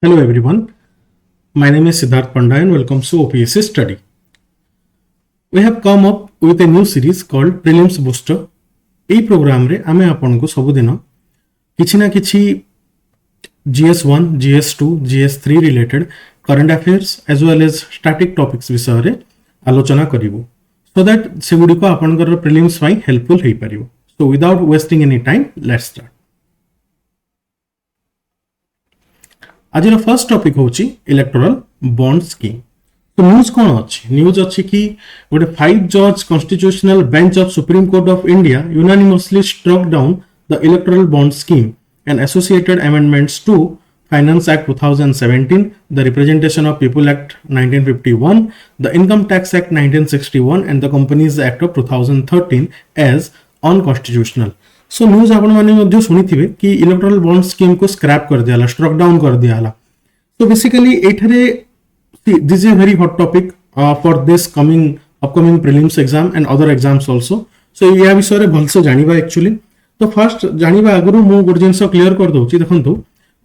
Hello everyone, my name is Siddharth Pandya and welcome to OPSC study. We have come up with a new series called Prelims Booster. এই প্রোগ্রামরে আমি আপনাকে সবুদিন কিছু না কিছু GS1, GS2, GS3 related current affairs as well as static topics বিষয়ে আলোচনা করিবু so that সেগুড়িক আপনার prelims পাই helpful হই পারিব. So without wasting any time, let's start. आज फर्स्ट टॉपिक होची इलेक्टोरल बॉन्ड स्कीम. तो न्यूज कौन अच्छी न्यूज अच्छी कि गोटे 5 जज constitutional bench of supreme court of India unanimously struck down the electoral bond scheme and associated amendments to finance act 2017, the representation of people act 1951, the income tax act 1961 and the companies act of 2013 as unconstitutional. So news आपण माने शुणी थे कि electoral bond scheme को scrap कर दिया, struck down कर दिया. तो बेसिकली एठरे this is a very hot topic for this upcoming prelims exam and other exams also. So या विषय रे भलसे जानिबा एक्चुअली. तो फर्स्ट जानिबा आगरु मु गोटे जिंस क्लियर कर दउची. देखंतु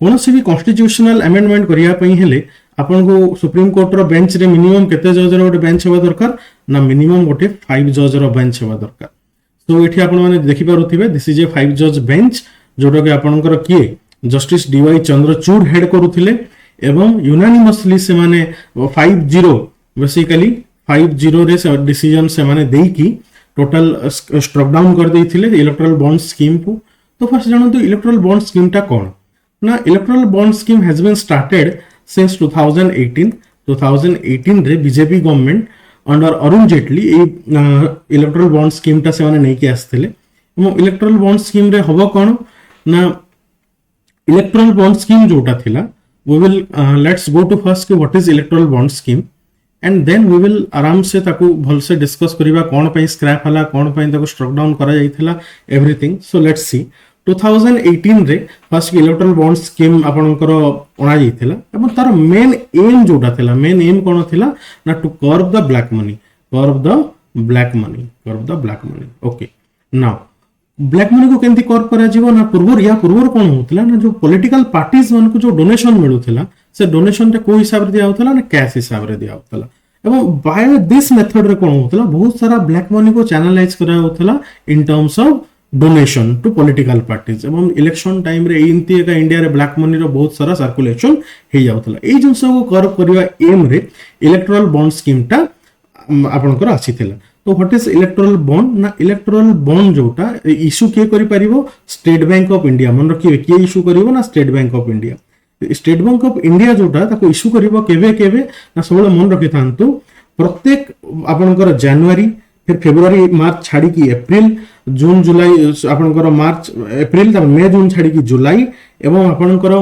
कोनोसी भी कॉन्स्टिट्यूशनल अमेंडमेंट करिया पई हेले आपन को सुप्रीम कोर्ट रो बेंच रे मिनिमम केते जज रो गोटे बेंच हेबा दरकार ना मिनिमम गोटे 5 जज रो बेंच हेबा दरकार. तो ये आपने देखी पारे दिस इज ए 5 जज बेंच जोटा कि आपंकर किए जस्टिस डीवाई चंद्रचूड़ हेड करुले एवं यूनानिमसली से माने 5-0 बेसिकली 5-0 रे डिसीजन से माने देकी टोटल स्ट्रक डाउन कर देथिले इलेक्टोरल बॉन्ड स्कीम को. तो फर्स्ट जानतो इलेक्टोरल बॉन्ड स्कीम टा कोन ना. Electoral bond scheme has been started since 2018 रे BJP government under Arun Jaitley electoral bond scheme टा से माने नहीं के आस्थिले. इलेक्टोरल बॉन्ड स्कीम रे हबो कोन ना इलेक्टोरल बॉन्ड स्कीम जोटा थिला we will let's go to first कि what is electoral bond scheme and then we will आराम से ताको भल से डिस्कस करिबा कोन पई स्क्रैप हला कोन पई ताको स्ट्रक डाउन करा जाइथिला एवरीथिंग. सो लेट्स सी 2018 रे फर्स्ट इलेक्टोरल बॉन्ड स्कीम आपनकर ओना जाइथिला एवं तार मेन एम जोटा थिला मेन एम कोन थिला ना to curb the black money. Okay now black money को केंती कर्व करा जीवो ना पूर्वर कोन होतला ना जो पॉलिटिकल पार्टीज मन को जो डोनेशन मिलुथिला से डोनेशन रे को हिसाब रे दिया होतला ना कैश हिसाब रे दिया होतला. एवं बाय दिस मेथड रे कोन होतला बहुत सारा ब्लैक मनी को चैनलाइज करा होतला in terms of donation to political parties. एवं इलेक्शन टाइम रे इंती एका इंडिया रे ब्लैक मनी रो बहुत सारा सर्कुलेशन हे जाउतला. ए जिंस को कर्व करबा एम रे इलेक्टोरल बॉन्ड स्कीम टा आपनकर आसीथिला. तो व्हाट इज इलेक्टोरल बॉन्ड ना इलेक्टोरल बॉन्ड जोटा इशू के करि परिबो स्टेट बैंक ऑफ इंडिया. मन रखिबे के इशू करिवो ना State Bank of India. State Bank of India जोटा ताको इशू करिवो केबे ना सब मन रखि थांतु प्रत्येक आपनकर जनवरी फिर फेब्रुआरी मार्च छाड़ी की एप्रिल जून जुलाई आपनकर मार्च एप्रिल ता मे जून छाड़ी की जुलाई एवं आपनकर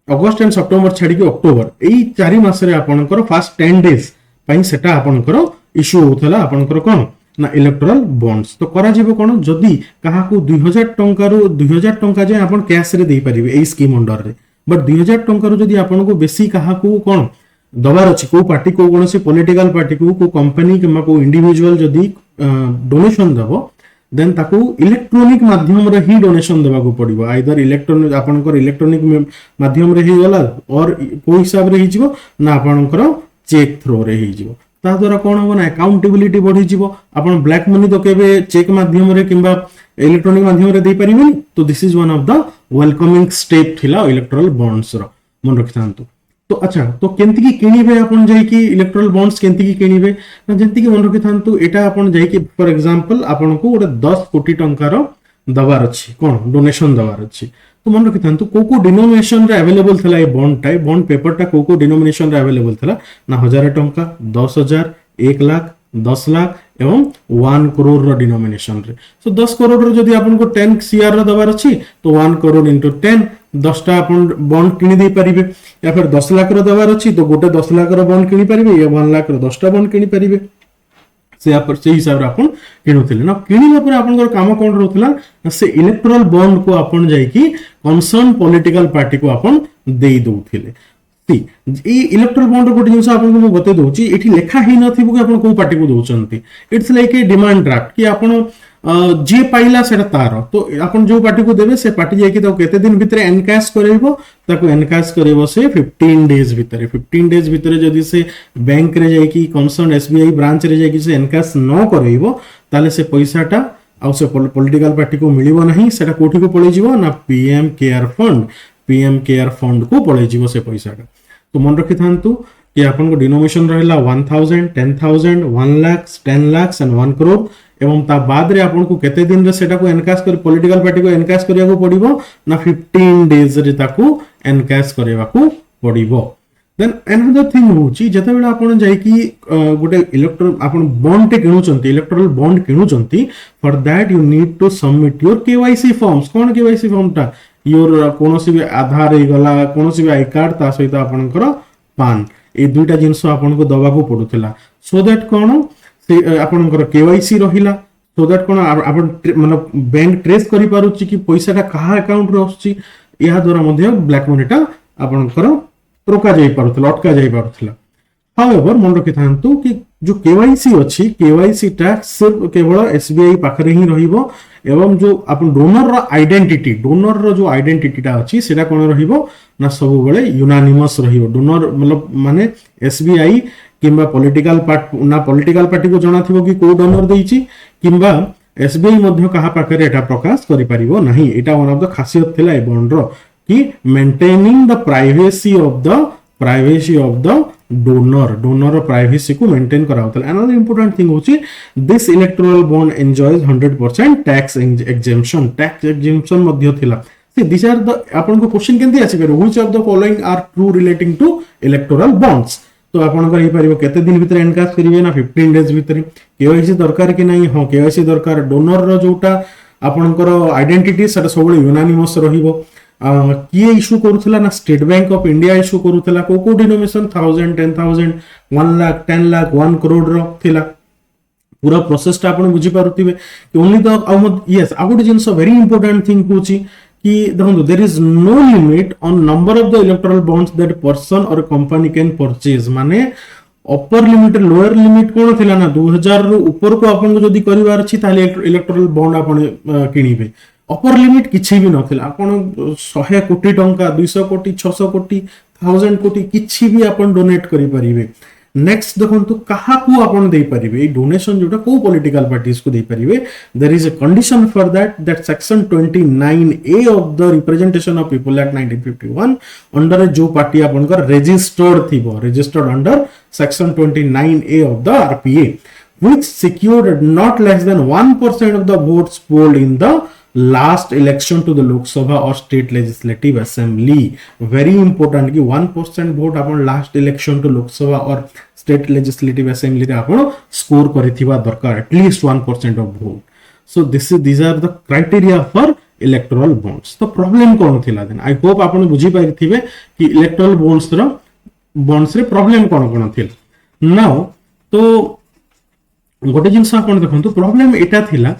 अगस्त एंड सितंबर छाड़ी की अक्टोबर एई 4 मास रे आपनकर फर्स्ट 10 डेज पई सेटा आपनकर इशू होतला आपनकर कोन ना इलेक्टोरल बॉन्ड्स. तो करा जीवो कोन जदी काहा को 2000 टंका रो 2000 टंका जे आपन कैश रे देई परिबे एई स्कीम अंडर रे. बट 2000 टंका रो जदी आपन को बेसी काहा को कोन दबार अछि को पार्टी को कोनोसी पॉलिटिकल पार्टी को कंपनी किमा को इंडिविजुअल जदी डोनेशन दबो देन ताको इलेक्ट्रॉनिक माध्यम रे ही डोनेशन देबा को पड़िबो. आइदर इलेक्ट्रॉनिक आपनकर इलेक्ट्रॉनिक माध्यम रे ही गला और को हिसाब रे ही जीवो ना आपनकर चेक थ्रो रे ही जीवो. ता द्वारा कोन हो ना अकाउंटेबिलिटी बढ़ी जीवो. आपन ब्लैक मनी तो केबे चेक माध्यम रे किंबा इलेक्ट्रॉनिक माध्यम रे देई परिबेनी. तो this is one of the welcoming step थिला इलेक्टोरल बॉन्ड्स रो मन रखिथांतु. तो अच्छा तो केंती की किनिबे आपन जाई कि इलेक्टोरल बॉन्ड्स केंती की किनिबे ना जेंती की मन रखिथांतु एटा आपन जाई कि फॉर एग्जांपल आपन को गोटे 10 कोटी टंका रो दबार अछि कोन डोनेशन दबार अछि. तो मन रखिथांतु को डिनोमिनेशन रे अवेलेबल थला ए बॉन्ड पेपर टा को डिनोमिनेशन रे अवेलेबल थला ना 1000 टंका 10,000 1 लाख 10 लाख एवं 1 करोड़ रो डिनोमिनेशन रे. सो 10 करोड़ रो जदी आपन को 10 सीआर रो दबार अछि तो 1 करोड़ इनटू 10 10 टा आपन बॉन्ड किनि दे परिबे. या फिर 10 लाख रो दबार अछि तो गोटे 10 लाख रो बॉन्ड किनि परिबे या 1 लाख रो 10 टा बॉन्ड किनि परिबे. से हिसाब रे आपन किनुथिले ना. किनिला पर आपनकर काम कोन रहउतला से इलेक्टोरल बॉन्ड को आपन जाई कि कंसर्न पॉलिटिकल पार्टी को आपन देई दउथिले. इलेक्ट्रल बॉन्ड गोटे जिन आपको बता दूसरी ये लिखा ही नथिबो कि आपण को पार्टी को दउचंती it's like a demand draft कि आपण जे पाइला सेटा तार तो आपण जो पार्टी को देबे से पार्टी जाई कि तो केते दिन भीतर एनकैश करैबो ताको एनकैश करैबो से 15 डेज भीतर 15 डेज भीतर जदी से बैंक रे जाई कि कंसर्न एसबीआई ब्रांच रे जाई कि से एनकैश न करैबो ताले से पैसाटा आ से पॉलिटिकल पार्टी को मिलिबो नहीं सेटा कोठी को पळै जिवो ना पीएम केयर फंड को पळै जिवो से पैसाटा तो मन रखि थांतु कि आपन को डिनोमिनेशन रहला 1000 10000 1 लाख 10 लाख एंड 1 करोड़ एवं ता बाद रे आपन को केते दिन रे सेटा को एनकैश कर पॉलिटिकल पार्टी को एनकैश करिया को पड़िबो ना 15 डेज रे ताको एनकैश करिया को पड़िबो देन अनदर थिंग होची जते बेला आपन जाई कि गोटे इलेक्ट्रल आपन बॉन्ड टे किनुचंती इलेक्ट्रल बॉन्ड किनुचंती for that you need to submit your KYC forms कोन केवाईसी फॉर्म टा योर कोनोसी भी आधार हे गला कोनोसी भी आई कार्ड ता सहित आपनकर पान ए दुईटा जिंस आपन को दबा को पडुथिला सो दैट कोन से आपनकर केवाईसी रहिला सो दैट कोन आपन मतलब बैंक ट्रेस करि पारुची कि पैसा का कहा अकाउंट रे आछी या द्वारा मध्ये ब्लैक मनीटा आपनकर रोका जाई पारुथिला अटका जाई पारुथिला हाउएवर मन रखि थांतु कि जो केवाईसी अछि केवाईसी टा सिर्फ केवल एसबीआई पाखरे ही रहिबो एवं जो अपन डोनर रो आइडेंटिटी डोनर रो जो आइडेंटिटी टा अछि सेटा कोन रहिबो ना सब बेले यूनानिमस रहिबो डोनर मतलब माने एसबीआई किंबा पॉलिटिकल पार्टी को जणा थिबो कि को डोनर देइछि किंबा एसबीआई मध्ये कहा पाखरे एटा प्रकाश करि परिबो नाही एटा वन ऑफ द खासियत थिला ए बॉन्ड रो कि maintaining the privacy of the donor privacy को मेंटेन कराउतल अनदर इंपोर्टेंट थिंग होची this electoral bond enjoys 100% tax exemption मध्ये थिला सी दिस आर द आपन को क्वेश्चन केंती आसी पर which of the following are true relating to electoral bonds तो आपन कर ही परिबो केते दिन भीतर एनकास्ट करिवे ना 15 डेज भीतर केवाईसी दरकार कि नहीं हां केवाईसी दरकार डोनर रो जोटा आपन को आइडेंटिटी सेटा सबले यूनानिमस रहिबो किए इश्यू करूथला ना State Bank of India issue करूथला को डिनोमिनेशन 1000 10000 1 लाख 10 लाख 1 करोड़ रो थिला पूरा प्रोसेस टा आपण बुझी पारुतिबे कि only the yes a good things very important thing होची कि देखो there is no limit on number of the electoral bonds that person और कंपनी कैन परचेज माने अपर लिमिट लोअर लिमिट कोन थिला ना 2000 रो ऊपर को आपण को जदी करिवार अछि ताले इलेक्टोरल बॉन्ड आपण किनिबे अपर लिमिट किछि भी नथिला आपण 100 कोटी टंका 200 कोटी 600 कोटी 1000 कोटी किछि भी आपण डोनेट करि परिबे नेक्स्ट देखंतु कहा को आपण दे परिबे डोनेशन जोटा को पॉलिटिकल पार्टीज को दे परिबे there is a condition for that section 29A of the representation of people act 1951 under जो पार्टी आपण का registered under section 29A of the RPA which secured not less than 1% of the votes polled in the last election to the Lok Sabha or state legislative assembly. Very important कि 1% vote upon last election to Lok Sabha or state legislative assembly रे अपन score करिथिबा दरकार at least 1% of vote. So these are the criteria for electoral bonds. तो problem कौन थिला then I hope आपण बुझी पाइथिबे कि electoral bonds रे problem कौन थिला. Now तो गोटे जिनस आपण देखंतु प्रॉब्लम एटा थिला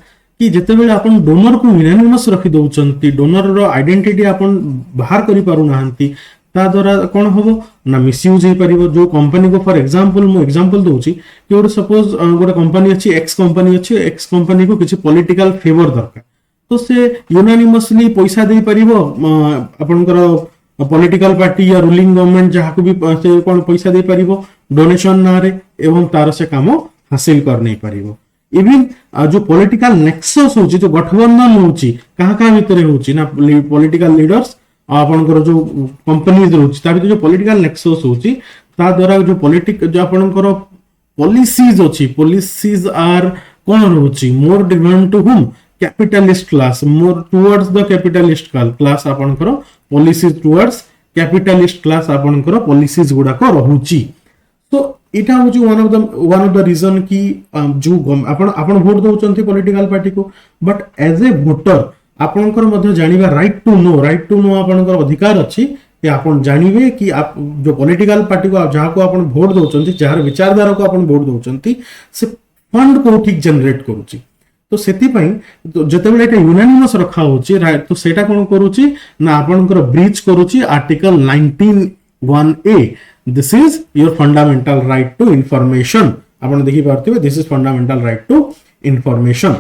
कि जते बेले आपण डोनर को यूनानिमस रखि दउचंती डोनर रो आइडेंटिटी आपण बाहर करि पारु नाहंती ता द्वारा कोन होबो ना मिसयूज हे परिबो जो कंपनी को फॉर एग्जांपल मो एग्जांपल दोउची कि ओर सपोज गोटे कंपनी अछि एक्स कंपनी को किछि पॉलिटिकल फेवर दरकार तो से यूनानिमसली पैसा दे परिबो आपनकर पॉलिटिकल पार्टी या रूलिंग गवर्नमेंट जहा को भी से कोन पैसा दे परिबो डोनेशन ना रे एवं तार से काम हासिल कर नहीं पारिबो इवन जो पॉलिटिकल नेक्सस होची जो गठबंधन होची कहा कहा भीतर होची ना पॉलिटिकल लीडर्स आपनकर जो कंपनीज होची ता भीतर जो पॉलिटिकल नेक्सस होची ता द्वारा जो जो आपनकर पॉलिसीज आर कोन होची more driven to whom capitalist class more towards the capitalist class आपनकर पॉलिसीज टुवर्ड्स कैपिटलिस्ट क्लास आपनकर पॉलिसीज गुडा को रहूची तो इटा होची वन ऑफ द रीजन कि जो आपण वोट दउचंती पॉलिटिकल पार्टी को बट एज ए वोटर आपनकर मध्य जानिबा राइट टू नो आपनकर अधिकार अछि कि आपण जानिबे कि आप जो पॉलिटिकल पार्टी को जहा को आपण वोट दउचंती जहार विचारधारा को आपण वोट दउचंती से फंड को ठीक जनरेट करूची तो सेति पई तो जते बेले एटा यूनानिमस रखा होची तो सेटा कोन करूची ना आपनकर ब्रीच करूची article 19 1A, this is your fundamental right to information. आपण देखि पारथिबे this is fundamental right to information.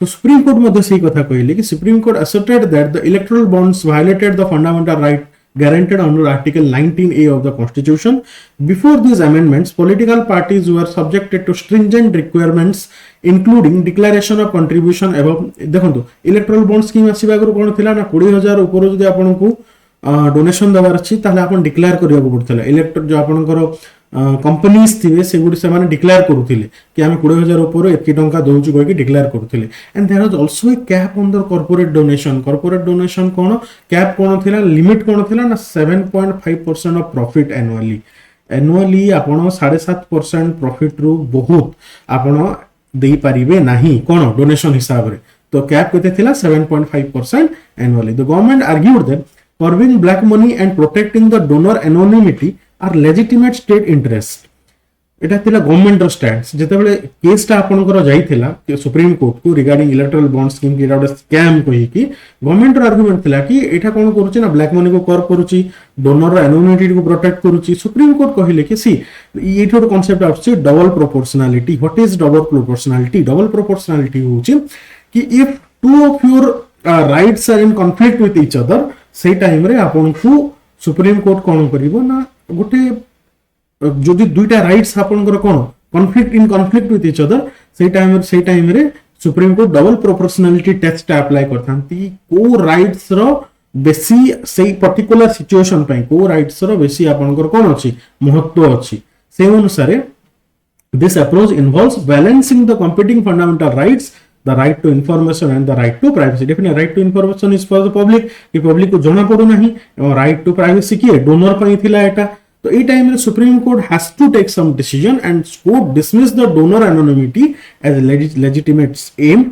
So Supreme Court मध्ये सही कथा कहले कि Supreme Court asserted that the electoral bonds violated the fundamental right guaranteed under Article 19A of the Constitution. Before these amendments, political parties were subjected to stringent requirements including declaration of contribution above. देखो electoral bond scheme आसीबा आगु कोन थिला ना 20000 ऊपर जदि आपन को donation दबार अछि ताले आपन डिक्लेयर करिया को पड़थला. इलेक्टर जो आपनकर कंपनीज थिबे से गुडी से माने डिक्लेयर करूथिले कि हम 20000 ऊपर एकी टंका दोउछु कहि कि डिक्लेयर करूथिले. And there was also a cap on the corporate donation. Corporate donation कोन कैप कोन थिला, लिमिट कोन थिला ना 7.5% ऑफ प्रॉफिट एनुअली आपण 7.5% प्रॉफिट रु बहुत आपण देई परिबे नाही कोन डोनेशन हिसाब रे. तो कैप केते थिला 7.5% annually. The government argued that curbing black money and protecting the donor anonymity are legitimate state interest. एटा थिला गवर्नमेंट रो स्टैंड जेते बेले केस टा आपन कर जाईथिला सुप्रीम कोर्ट को रिगार्डिंग इलेक्टोरल बॉन्ड स्कीम की एटा स्कैम कहि कि गवर्नमेंट रो आर्गुमेंट थिला कि एटा कोन करूची ना ब्लैक मनी को कर्व करूची, डोनर रो एनोनिमिटी को प्रोटेक्ट करूची. सुप्रीम कोर्ट कहिले कि सी एठो कांसेप्ट आछि double proportionality. What is double proportionality? Double proportionality होची कि if two of your rights are in conflict with each other से टाइम रे आपन को सुप्रीम कोर्ट कोन करिवो ना गोटे जदि दुईटा राइट्स आपन कर कोन conflict in conflict with each other से टाइम रे supreme court double proportionality test apply करथांती. को राइट्स रो बेसी से पर्टिकुलर सिचुएशन पई को राइट्स रो बेसी आपन कर कोन अछि महत्व अछि से अनुसार this approach involves balancing the competing fundamental rights, the right to information and the right to privacy. Definitely right to information is for the public कि public को जाना पड़ो नहीं. और right to privacy की donor पर थिला एटा. तो ए टाइम रे supreme court has to take some decision and court dismiss the donor anonymity as a legitimate aim,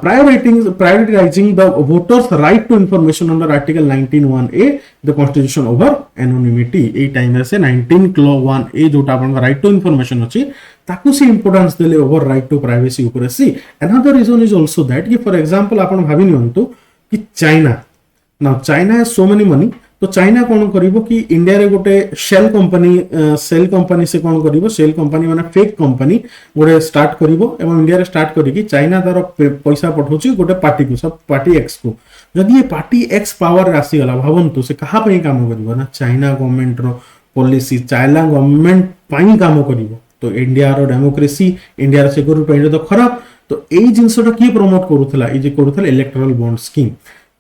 prioritizing the voters right to information under article 19(1)(a) the constitution over anonymity. A time रे से 19(1)(a) जोटा आपन right to information अछि ताकू से importance देले over right to privacy ऊपर सी. Another reason is also that कि फॉर एग्जांपल आपण भाबि नियंतु कि चाइना ना China has so many money. तो चाइना कोन करिवो कि इंडिया रे गोटे शेल कंपनी से कोन करिवो, सेल कंपनी माने फेक कंपनी गोटे स्टार्ट करिवो एवं इंडिया रे स्टार्ट करिकि चाइना तार पैसा पठौछि गोटे पार्टी को, सब पार्टी एक्स को. जदि ये पार्टी एक्स पावर आसी गला भावंतु से कहा पई काम करिवो ना चाइना गवर्नमेंट रो पॉलिसी चाइना गवर्नमेंट पई काम करिवो. तो इंडिया रो डेमोक्रेसी इंडिया रो सिक्योरिटी पई तो खराब. तो एई जिंसटा की प्रमोट करूथला ए जे करूथला इलेक्टोरल बॉन्ड स्कीम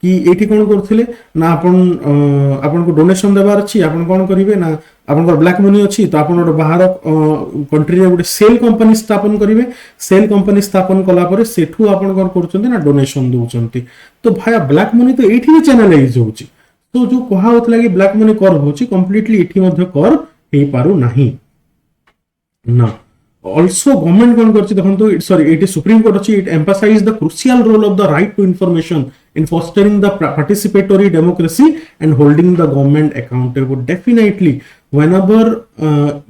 कि एठी कोन करूथले ना आपन को डोनेशन देबार अछि, आपन कोन करिवे ना आपन को ब्लैक मनी अछि तो आपन बाहर कंट्री रे गोटे सेल कंपनी स्थापन करिवे. सेल कंपनी स्थापन कला परे सेठू आपन कोन करूचंती ना डोनेशन दोउचंती. तो भाया ब्लैक मनी तो एठी भी चैनलाइज होउची. तो जो कहा होतला कि ब्लैक मनी कर्व होउची कंप्लीटली एठी मध्ये कर्व हे पारु नाही ना. Also government कोन करछि देखंतु sorry it is supreme court अछि it emphasize the crucial role of the right to information in fostering the participatory democracy and holding the government accountable. Definitely whenever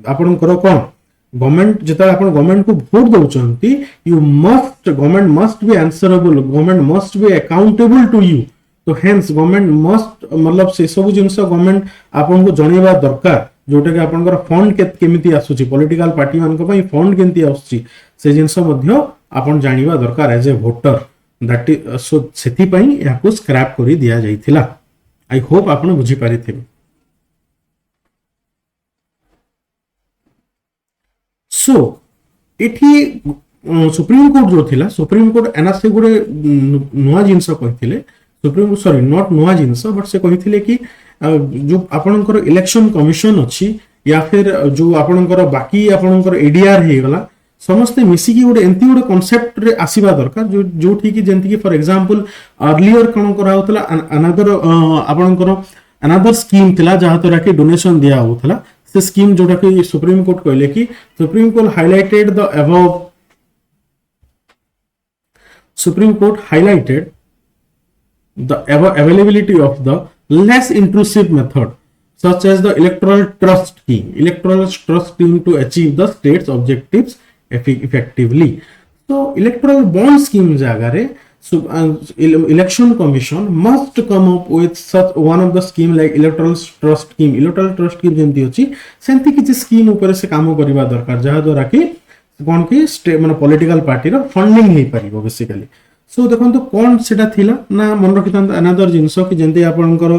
आपन करो कोन गवर्नमेंट जेता आपन गवर्नमेंट को वोट दोचंती government must be answerable, government must be accountable to you. तो hence government must मतलब से सब जिंस गवर्नमेंट आपन को जणेबा दरकार जोटा कि आपनकर फंड केमिति आसुची, पॉलिटिकल पार्टी मान को पई फंड केमिति आसुची से जिंस मध्य आपन जानिबा दरकार as a voter. That is so सेति पई याको स्क्रैप करि दिया जाइथिला. आई होप आपन बुझी पारिथिबे. सो एठी सुप्रीम कोर्ट जो थिला सुप्रीम कोर्ट एना से गुडे नुवा जिंस कहिथिले. सुप्रीम सॉरी नॉट नुवा जिंस बट से कहिथिले कि जो आपनकर इलेक्शन कमिशन अछि या फिर जो आपनकर बाकी आपनकर एडीआर हे गला समस्त मिसी की गोटे एंती गोटे कांसेप्ट रे आसीबा दरकार जो ठीक कि जेंति कि फॉर एग्जांपल अर्लियर कोन करा होतला अनदर आपनकर अनदर स्कीम थिला जहा तोरा के डोनेशन दिया होतला. से स्कीम जोटा कि सुप्रीम कोर्ट कहले कि supreme court highlighted the above supreme court highlighted the availability of the less intrusive method such as the electoral trust scheme to achieve the state's objectives effectively. तो electoral bond scheme जागा रे So, election commission must come up with such one of the scheme like electoral trust scheme. Electoral trust scheme जेमती अछि सेंती किछि scheme ऊपर से काम करिवा दरकार जहा द्वारा कि कोन कि माने पॉलिटिकल पार्टी रो फंडिंग हे परिबो बेसिकली. सो देखंतु कोन सेटा थिला ना मन रखितंत अनदर जिंसो कि जेंती आपनकर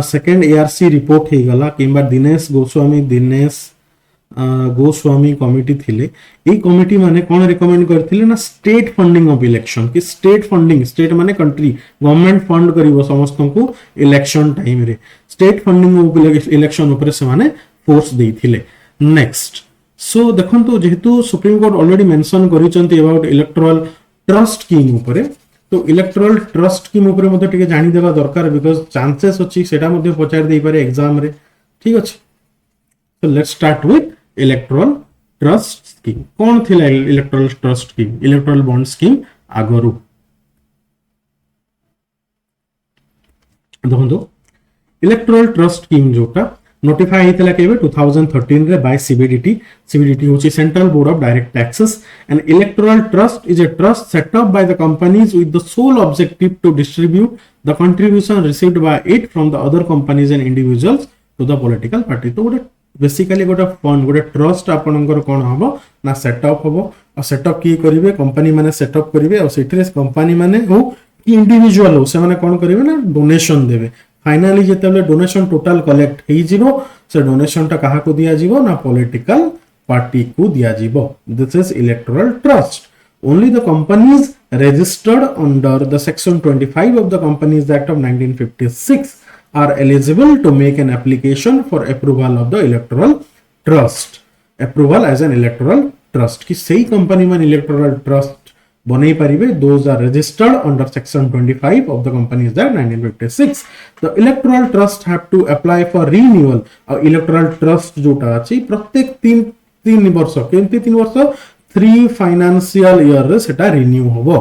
सेकंड एआरसी रिपोर्ट हे गला किबा दिनेश गोस्वामी कमिटी थिले. ए कमिटी माने कोन रिकमेंड करथिले ना स्टेट फंडिंग ऑफ इलेक्शन कि स्टेट फंडिंग स्टेट माने कंट्री गवर्नमेंट फंड करिवो समस्त को इलेक्शन टाइम रे स्टेट फंडिंग ऑफ इलेक्शन ऊपर से माने फोर्स देथिले. नेक्स्ट सो देखंतु जेहेतु सुप्रीम कोर्ट ऑलरेडी मेंशन करिसंती अबाउट इलेक्टोरल ट्रस्ट स्कीम ऊपर तो इलेक्टोरल ट्रस्ट स्कीम ऊपर मध्ये टिके जानि देबा दरकार बिकॉज़ चांसेस अछि सेटा मध्ये पचार देई पारे एग्जाम रे. ठीक अछि. So let's start with electoral trust scheme. कौन थिला electoral trust scheme? Electoral bond scheme आगरू देखो electoral trust scheme जोटा notify हितला केबे 2013 रे by CBDT होची Central Board of Direct Taxes. An electoral trust is a trust set up by the companies with the sole objective to distribute the contribution received by it from the other companies and individuals to the political party. तो गोटे basically गोटे fund गोटे trust आपनकर कोन हबो ना setup हबो और setup की करिवे कंपनी माने सेटअप करिवे और सेठरे कंपनी माने हो कि इंडिविजुअल हो से माने कोन करिवे ना डोनेशन देबे. फाइनली जेतेबे डोनेशन टोटल कलेक्ट हेई जिवो से डोनेशन टा काहा को दिया जिवो ना पॉलिटिकल पार्टी को दिया जिवो. This is electoral trust. Only the companies registered under the section 25 of the Companies Act of 1956 are eligible to make an application for approval of the electoral trust. Approval as an electoral trust कि सही company में electoral trust बने परिवे those are registered under section 25 of the Companies Act 1956. The electoral trust have to apply for renewal. और electoral trust जोटा अछि प्रत्येक तीन वर्ष केंती 3 वर्ष 3 फाइनेंशियल ईयर रे सेटा रिन्यू होबो.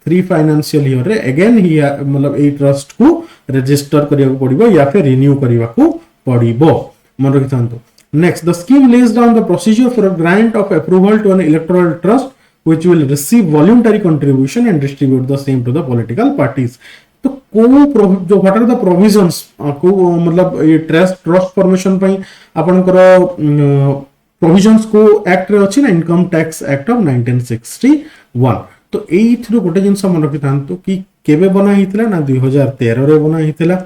3 फाइनेंशियल ईयर रे अगेन ही मतलब ए ट्रस्ट को रजिस्टर करिया पड़िबो या फिर रिन्यू करिया को पड़िबो. मन रखिथांतो. Next the scheme lays down the procedure for a grant of approval to an electoral trust which will receive voluntary contribution and distribute the same to the political parties. तो को जो व्हाट आर द प्रोविजंस को मतलब ये trust formation पई आपनकर provisions को act रे अछि ना इनकम टैक्स एक्ट ऑफ 1961. तो एई थ्रू गोटे जिंस मन रखिथांतो कि केबे बना हितला ना 2013 रे बना हितला.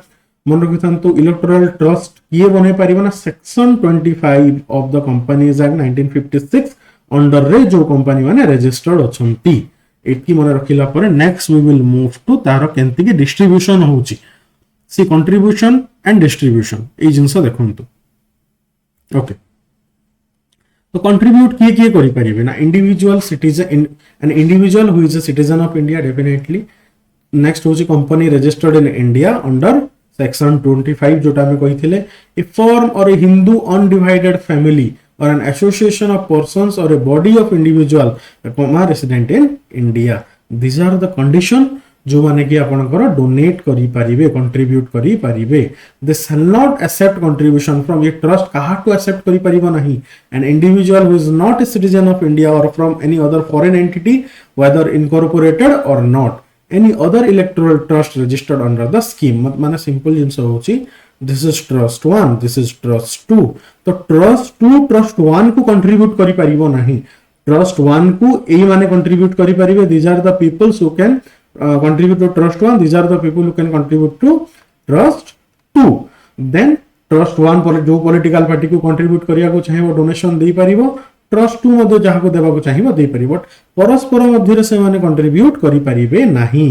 मन रखिथांतो इलेक्टोरल ट्रस्ट किए बने पारिबो ना section 25 of the companies act 1956 under रे जो कंपनी माने रजिस्टर्ड अछंती. एटकी मन रखिला पर next we will move to तार केंति के डिस्ट्रीब्यूशन होउची. सी कंट्रीब्यूशन एंड डिस्ट्रीब्यूशन ए जिंस देखंतो. ओके तो कंट्रीब्यूट किए करि परिबे ना individual citizen an individual who is a citizen of India definitely. Next होची company registered in India under section 25 जोटा में कहिथिले a form or a Hindu undivided family or an association of persons or a body of individual resident in India. This are the condition जो माने कि आपनकर donate करि परिबे कंट्रीब्यूट करि परिबे. They shall not accept contribution from ये trust काहा टू एक्सेप्ट करि परिबो नहीं an individual who is not a citizen of India or from any other foreign entity whether incorporated or not any other electoral trust registered under the scheme. माने simple जिंस होची this is trust 1 this is trust 2. तो trust 2 trust 1 को contribute करि परिबो नहीं. Trust 1 को ए माने कंट्रीब्यूट करि परिबे. These are the peoples who can contribute to trust 1. These are the people who can contribute to trust 2. Then trust 1 जो political party को contribute करिया को चाहिए वो donation दे परिबो. trust 2 मध्ये जहा को देबा को चाहिए दे परिबो. परस्पर मध्ये से माने contribute करि परिबे नाही.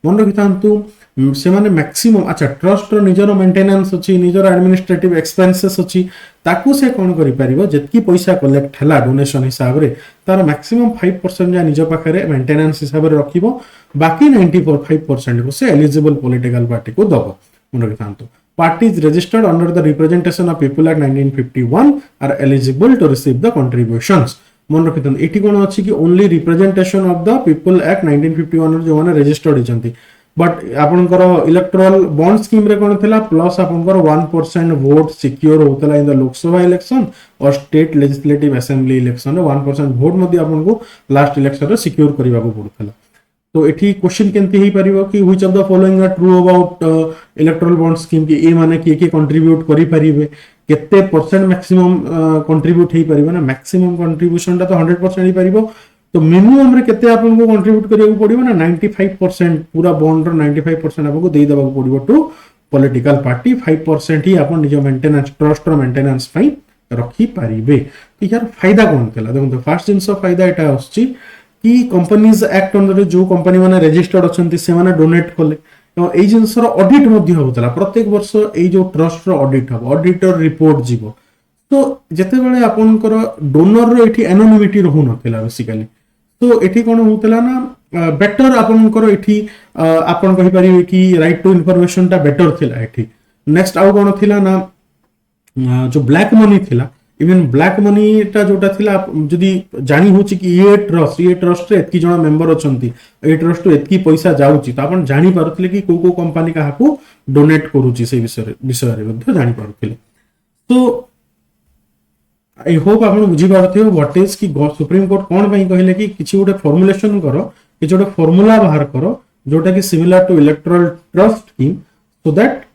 मन रखितांतु से माने मैक्सिमम अच्छा ट्रस्ट रो निजर मेंटेनेंस अछि निजर एडमिनिस्ट्रेटिव एक्सपेंसेस अछि ताकू से कोन करि परिबो जेतकी पैसा कलेक्ट हला डोनेशन हिसाब रे तार मैक्सिमम 5% या निज पाखरे मेंटेनेंस हिसाब रे रखिबो. बाकी 95% को से एलिजिबल पॉलिटिकल पार्टी को दबो. मन रखितांतु parties registered under the representation of people act 1951 are eligible to receive the contributions. मन रखितन एठी कोन अछि कि only representation of the people act 1951 जो माने रजिस्टर्ड हिचंती. बट आपनकर इलेक्टोरल बॉन्ड स्कीम रे कोन थिला प्लस आपनकर 1% वोट सिक्योर होतला इन द लोकसभा इलेक्शन और स्टेट लेजिस्लेटिव असेंबली इलेक्शन रे 1% वोट मध्ये आपनको लास्ट इलेक्शन रे सिक्योर करबा को पड़थला. तो एठी क्वेश्चन केमती हेई परिबो कि which of the following are true about electoral bond scheme कि ए माने किए कंट्रीब्यूट करि परिबे केते परसेंट मैक्सिमम कंट्रीब्यूट हेई परिबो ना मैक्सिमम कंट्रीब्यूशन ता तो 100% हेई परिबो तो मिनिमम रे केते आपन को कंट्रीब्यूट करिया पड़िबो ना 95% पूरा बॉन्ड रो 95% आपको देई देबा पड़िबो टू पॉलिटिकल पार्टी 5% ही आपन निज मेंटेनेंस ट्रस्ट रो मेंटेनेंस पई रखी पारिबे तो यार फायदा कोन केला देखो फर्स्ट जिंस फायदा एटा आछि कि कंपनीज एक्ट अंडर जो कंपनी माने रजिस्टर्ड अछंती से माने डोनेट कले और एई जिंस रो ऑडिट मध्ये होतला प्रत्येक वर्ष एई जो ट्रस्ट रो ऑडिट हबो ऑडिटर रिपोर्ट जीवो तो जेते बेले आपनकर डोनर रो एठी एनोनिमिटी रहु नथिला बेसिकली तो एठी कोन होतला ना बेटर आपनकर एठी आपन कहि परिबे कि राइट टू इन्फॉर्मेशन ता बेटर थिला एठी नेक्स्ट आउ कोन थिला ना जो ब्लैक मनी थिला इवन ब्लैक मनी टा जोटा थिला जदी जानी होची कि ये ट्रस्ट रे एतकी जणा मेंबर अछंती ए ट्रस्ट रे एतकी पैसा जाउची तो आपण जानि पारथले कि को कंपनी काहाकू डोनेट करूची से विषय रे मध्ये जानि पारथले तो आई होप आपण बुझी पारथियो व्हाट इज कि सुप्रीम कोर्ट कोन पई कहले कि किछि गोटे फॉर्मुलेशन करो कि जोटे फार्मूला बाहर करो जोटा कि similar to electoral trust scheme so that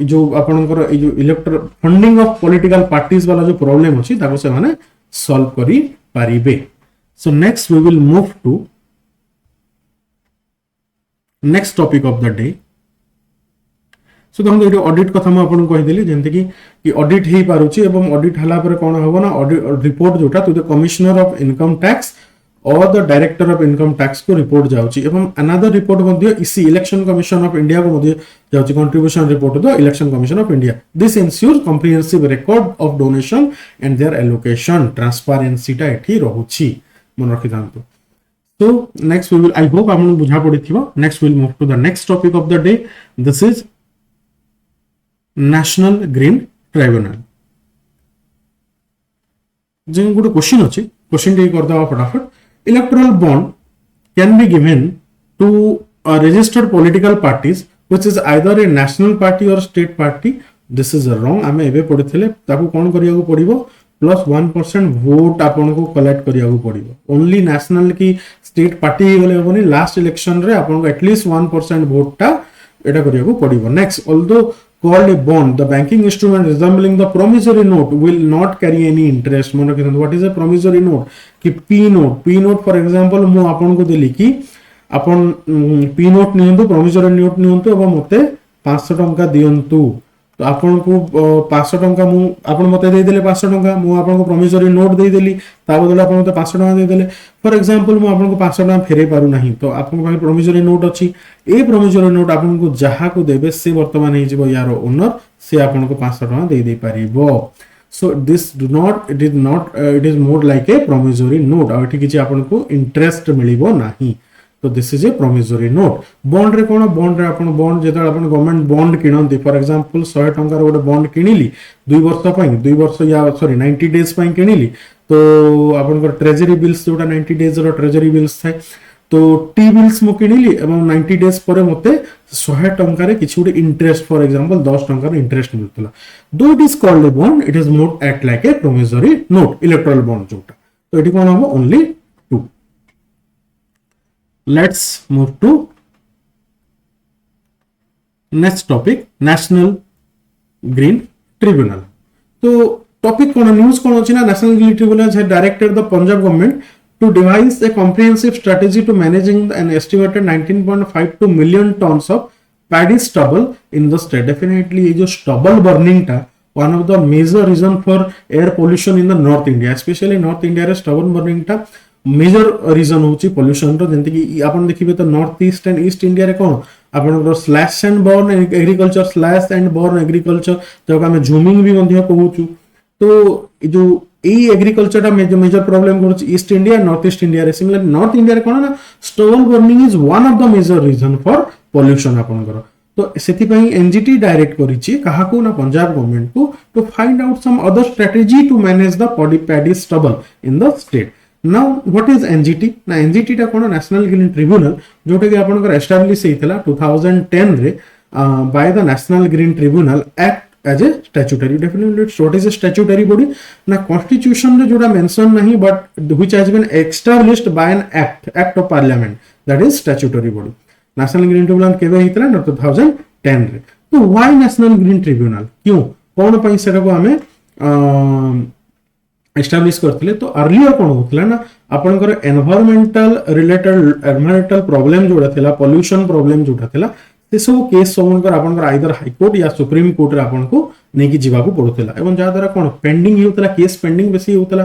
जो आपनकर ए जो elector funding of political parties वाला जो प्रॉब्लम अछि ताको से माने सॉल्व करी पारिबे so next we will move to next topic of the day so देखो ये ऑडिट कथा मैं आपन कहि देली जेंते कि ऑडिट हेई पारुची एवं ऑडिट हला पर कोन होबो ना ऑडिट रिपोर्ट जोटा to the commissioner of income tax or the director of income tax को रिपोर्ट जाउची एवं अनदर रिपोर्ट मध्ये इसी इलेक्शन कमिशन ऑफ इंडिया को मध्ये जाउची contribution report the election commission of India this ensures comprehensive record of donation and their allocation transparency टा एठी रहूची मन रखि जानतो so next we will I hope आपन बुझा पड़िथिबो next we will move to the next topic of the day this is national green tribunal J good question अछि question टे कर दवा फटाफट electoral bond can be given to registered political parties which is either a national party or state party this is wrong आमे एबे पढिथिले ताकू कोन करिया को पड़िबो +1% वोट आपन को कलेक्ट करिया को पड़िबो ओनली नेशनल की स्टेट पार्टी गले होबनी लास्ट इलेक्शन रे आपन को एटलीस्ट 1% वोट टा एटा करिया को पड़िबो next although called a bond the banking instrument resembling the promissory note will not carry any interest मन रखिथन what is a promissory note कि p note for example मु आपन को देली कि आपन p note नियंतु promissory note नियंतु एवं मते 500 टंका दियंतु तो आपन को 500 टंका मु आपन मते दे देले 500 टंका मु आपन को promissory note दे देली ता बदले आपन मते 500 टंका दे देले फॉर एग्जांपल मु आपन को 500 टंका फेरे पारु नाही तो आपन को promissory note अछि ए promissory note आपन को जहा को देबे से वर्तमान हे जिवो यार ओनर से आपन को 500 टंका दे दे पारिबो so this do not it is more like a promissory note आ एठी किछि आपन को इंटरेस्ट मिलिबो नाही तो this is A promissory note bond रे कोन बॉन्ड रे आपन बॉन्ड जेता आपन गवर्नमेंट बॉन्ड किनंती फॉर एग्जांपल 100 टंका रो बॉन्ड किनिली 2 वर्ष पई 2 वर्ष या सॉरी 90 डेज पई किनिली तो आपन को ट्रेजरी बिल्स जोटा 90 डेज रो ट्रेजरी बिल्स थाए तो टी बिल्स मु किनिली एवं 90 डेज परे मते 100 टंका रे किछि उडे इंटरेस्ट फॉर एग्जांपल 10 टंका रो इंटरेस्ट मिलतला दो it is called a bond it is more act like a promissory note electoral bond जोटा तो एठी कोन हो only let's move to next topic national green tribunal तो topic कोन न्यूज़ कोन अछि ना national green tribunal has directed the Punjab government to devise a comprehensive strategy to managing an estimated 19.52 million tons of paddy stubble in the state definitely ये जो stubble burning टा one of the major reason for air pollution in the north India especially north India रे stubble burning टा major reason होची pollution रो जंती कि आपण देखिबे तो north east and east India रे कोन आपण slash and burn agriculture slash and burn agriculture जो हमें झूमिंग भी मध्य कहूचु तो जो ए एग्रीकल्चर टा मेजर प्रॉब्लम करूच east India north east India रे सिमिलर नॉर्थ इंडिया रे कोन ना stubble burning is one of the major reason for pollution आपनकर तो सेति पई एनजीटी डायरेक्ट करिछि काहा को ना पंजाब गवर्नमेंट को to find out some other strategy to manage the paddy stubble in the state Now what is NGT ना NGT टा कोन नेशनल ग्रीन ट्रिब्यूनल जोटा कि आपनकर एस्टैब्लिश हेइतला 2010 रे by the national green tribunal act as a statutory definitely what is a statutory body ना constitution रे जोटा मेंशन नहीं but which has been established by an act of parliament that is statutory body national green tribunal केबे हितला ना 2010 रे तो why national green tribunal क्यों कोन पई सेटा को हमें एस्टाब्लिश करथिले तो अर्लियर कोन होतला ना आपनकर एनवायरमेंटल रिलेटेड एनवायरमेंटल प्रॉब्लम जोडा थिला पोल्यूशन प्रॉब्लम जोडा थिला से सब केस सबनकर आपनकर आइदर हाई कोर्ट या सुप्रीम कोर्ट रे आपनको नेकी जीवाको पड़ुथिला एवं जा द्वारा कोन पेंडिंग होतला केस पेंडिंग बेसी होतला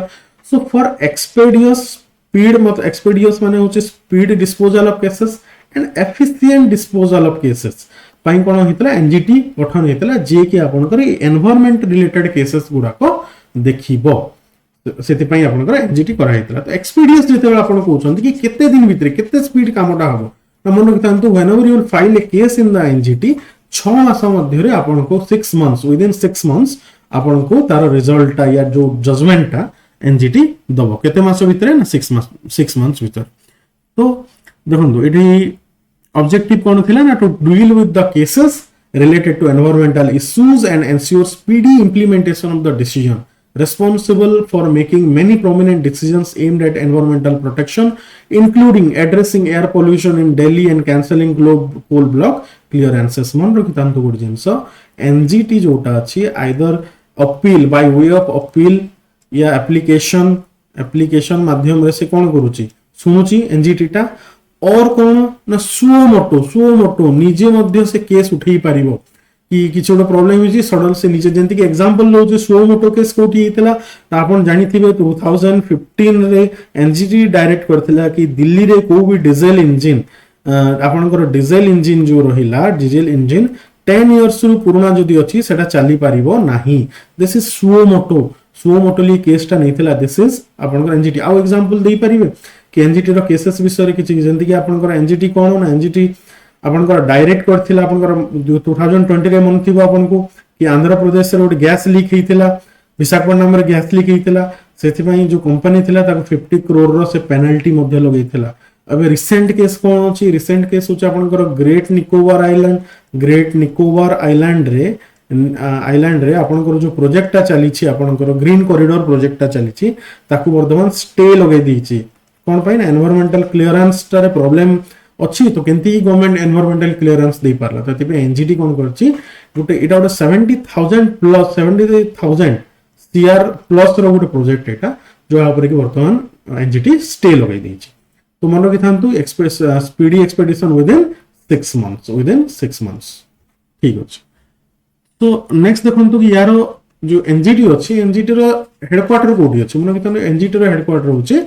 सो फॉर एक्सपेडियस स्पीड मतलब एक्सपेडियस माने होचे speed disposal of cases and efficient disposal of cases पाई कोन हितला एनजीटी गठन हितला जे कि आपनकर एनवायरमेंट रिलेटेड केसेस गुडा को देखिबो सेति पई आपनकर एनजीटी करा हितला तो एक्सपीडियंस जेते आपण कहउछन कि केते दिन भीतर केते स्पीड कामटा हबो ना मन रखितांतु whenever you will file a case in the NGT 6 मास मध्ये रे आपण को 6 मंथ्स विद इन 6 मंथ्स आपण को तार रिजल्ट या जो जजमेंट ता एनजीटी दबो केते मास भीतर ना 6 मंथ्स भीतर तो देखंतु एठी ऑब्जेक्टिव कोन थिला ना to deal with the cases related to environmental issues and ensure speedy implementation of the decision responsible for making many prominent decisions aimed at environmental protection including addressing air pollution in Delhi and cancelling coal block clearances मन रखितांतु good जिंस NGT जोटा अछि either appeal by way of appeal या application माध्यम रे से कोन करूची सुनुची NGT टा और कोन ना सुओ मोटो निजे मध्य से केस उठेई पारिबो कि किछ गोटे प्रॉब्लम हिची सडन से निजे जेंति कि एग्जांपल लो जे सुओ मोटो केस कोठी हितला त आपण जानि थिबे 2015 रे एनजीटी डायरेक्ट करथिला कि दिल्ली रे को भी डीजल इंजन आपनकर डीजल इंजन जो रहिला डीजल इंजन 10 इयर्स रु पुराना जदी अछि सेटा चली पारिबो नाही दिस इज सुओ मोटोली केसटा नैथिला दिस इज आपनकर एनजीटी आ एग्जांपल देई परिबे कि एनजीटी रो केसेस विषय किछि जेंति कि आपनकर एनजीटी कोन ना एनजीटी आपनकर डायरेक्ट करथिला आपनकर 2020 रे मन थिबो आपनको कि आंध्र प्रदेश रे गैस लीक हेतिला विशाखापट्टनम रे गैस लीक हेतिला सेति पई जो कंपनी थिला ताको 50 करोड़ रो से पेनल्टी मध्ये लगेइथिला अब रिसेंट केस कोन अछि रिसेंट केस होछ आपनकर ग्रेट निकोबार आइलैंड रे आपनकर जो प्रोजेक्टटा चली छि आपनकर ग्रीन कॉरिडोर प्रोजेक्टटा चली छि ताको वर्तमान स्टे लगै दी छि कोन पई ना एनवायरमेंटल क्लियरेंस टारे प्रॉब्लम अछि तो केंती गवर्नमेंट एनवायरमेंटल क्लियरेंस दे पारला तो तिबे एनजीटी कोन करछि गुटे एटा गुटे 70,000 सीआर प्लस रो गुटे प्रोजेक्ट एटा जो ऊपर कि वर्तमान एनजीटी स्टे लगै दै छि तो मन रखिथांतु स्पीडी एक्सपेडिशन विद इन 6 मंथ्स ठीक अछि तो नेक्स्ट देखंतु कि यारो जो एनजीटी अछि एनजीटी रो हेडक्वार्टर कोठी अछि मन कितने एनजीटी रो हेडक्वार्टर होछि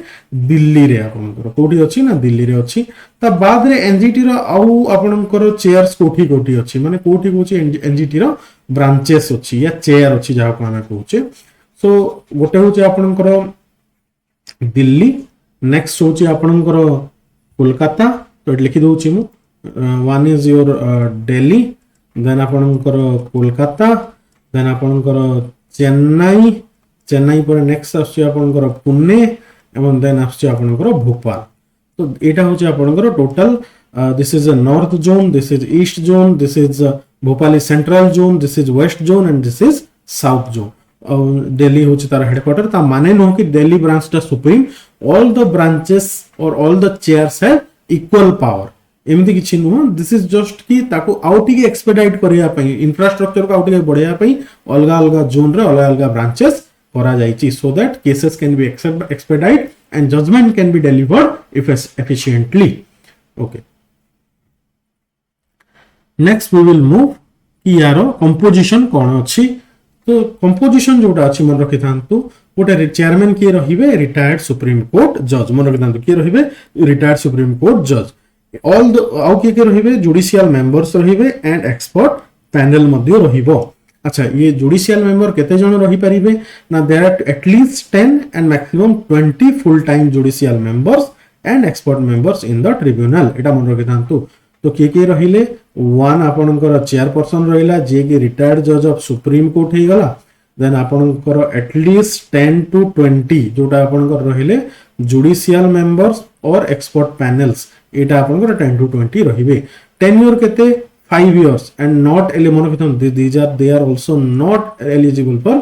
दिल्ली रे आपनकर कोठी अछि ना दिल्ली रे अछि ता बाद रे एनजीटी रो आउ आपनकर चेयर्स कोठी अछि माने कोठी होछि एनजीटी रो ब्रांचेस अछि या चेयर अछि जा को हम कहउछे सो गोटे होछि आपनकर दिल्ली नेक्स्ट होछि आपनकर कोलकाता तो लिखि दउछि मु one is your Delhi then आपनकर कोलकाता देन आपनकर चेन्नई पर नेक्स्ट आछि आपनकर पुणे एवं देन आछि आपनकर भोपाल तो एटा होछि आपनकर total this is a north zone this is east zone this is Bhopal is central zone this is west zone and this is south zone Delhi होछि तार हेडक्वार्टर ता माने न कि दिल्ली ब्रांच ता supreme all the branches or all the chairs have equal power एमती किछि नु दिस इज जस्ट कि ताको आउटी एक्सपेडाइट करिया पई इंफ्रास्ट्रक्चर को आउटी बढ़िया पई अलगा जोन रे अलगा ब्रांचेस करा जाईची so that cases can be expedite and judgement can be delivered efficiently okay next we will move कि यारो कंपोजिशन कोन अछि तो कंपोजिशन जोटा अछि मन रखि थांतु गोटे चेयरमैन के रहिबे रिटायर्ड सुप्रीम कोर्ट जज मन रखि थांतु के रहिबे रिटायर्ड सुप्रीम कोर्ट जज ऑल द आउ के रहिबे जुडिशियल मेंबर्स रहिबे एंड एक्सपर्ट पैनल मध्ये रहिबो अच्छा ये जुडिशियल मेंबर केते जण रहि परिबे ना देयर आर एटलीस्ट 10 and maximum 20 full time judicial members and expert members in the tribunal एटा मन रखि थांतु तो के रहिले वन आपनकर चेयरपर्सन रहिला जे के रिटायर्ड जज ऑफ सुप्रीम कोर्ट हे गला देन आपनकर एटलीस्ट 10 to 20 जोटा आपनकर रहिले जुडिशियल मेंबर्स और एक्सपर्ट पैनल्स एटा आपनकर 10 to 20 रहिबे टेन्योर केते 5 years and not they are also not eligible for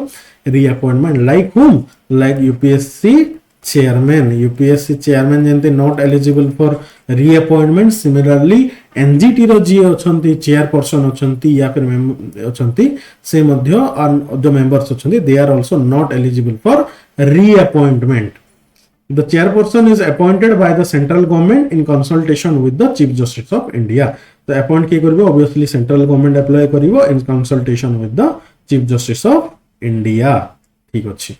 reappointment like whom like UPSC chairman, UPSC chairman ଯେମିତି not eligible for reappointment, similarly NGT ର ଯିଏ ଅଛନ୍ତି chairperson ଅଛନ୍ତି या फिर ଅଛନ୍ତି ସେ ମଧ୍ୟ जो members ଅଛନ୍ତି they are also not eligible for reappointment. The chairperson is appointed by the central government in consultation with the Chief Justice of India. तो appoint किए करिवो obviously central government apply करिवो in consultation with the Chief Justice of India. ठीक अछि.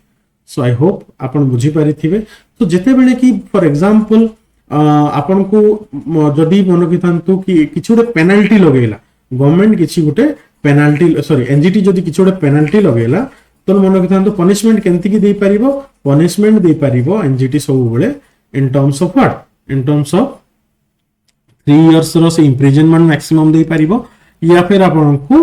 So I hope आपण बुझी पारि थिबे. तो जेते बेले कि फॉर एग्जांपल आपण को जदी मन किथांतु कि किछु रे पेनल्टी लगेला गवर्नमेंट किछि गुटे पेनल्टी सॉरी एनजीटी जदी किछु रे पेनल्टी लगेला तो मन किथांतु पनिशमेंट केंति की दे परिबो पनिशमेंट दे परिबो एनजीटी सब बेले in terms of what in terms of 3 years रो से इंप्रिजनमेंट मैक्सिमम दे परिबो या फिर आपण को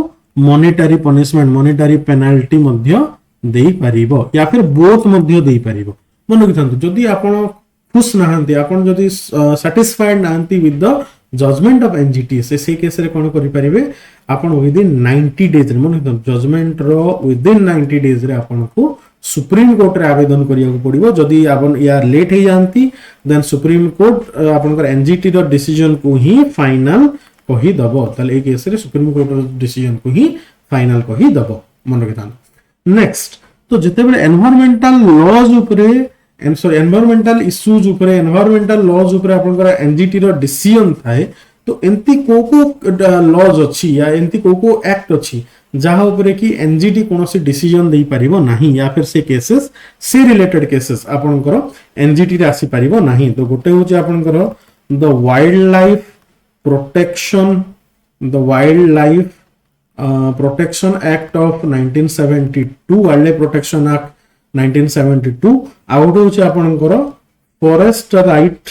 मॉनेटरी पनिशमेंट मॉनेटरी पेनल्टी मध्य दे परिबो या फिर बोथ मध्य दे परिबो. मन किथांतु जदी आपण खुश नाहंती आपण जदी सैटिस्फाइड नाहंती with the judgement of NGT से केस रे कोन करि परिबे आपण विद इन 90 डेज रे मन किथांतु जजमेंट रो विद इन 90 डेज रे आपण को सुप्रीम कोर्ट रे आवेदन करिया को पड़िबो. जदी आपण या लेट हे जानती देन सुप्रीम कोर्ट आपनकर एनजीटी रो डिसीजन को ही फाइनल कहि दबो. तले ए केस रे सुप्रीम कोर्ट रो डिसीजन को ही फाइनल कहि दबो. मन किथांतु नेक्स्ट तो जिते बेले एनवायरमेंटल लॉज उपरे सॉरी एनवायरमेंटल इश्यूज उपरे एनवायरमेंटल लॉज उपरे आपनकर एनजीटी रो डिसीजन थाए तो एंती को लॉज अछि या एंती को एक्ट अछि जहा उपरे कि एनजीटी कोनोसी डिसीजन देई परिबो नाही या फिर से केसेस से रिलेटेड केसेस आपनकर एनजीटी रे आसी परिबो नाही. तो गोटे होचे आपनकर the wild life protection Protection Act of 1972 Wildlife Protection Act 1972 out होचे आपनकर Forest Right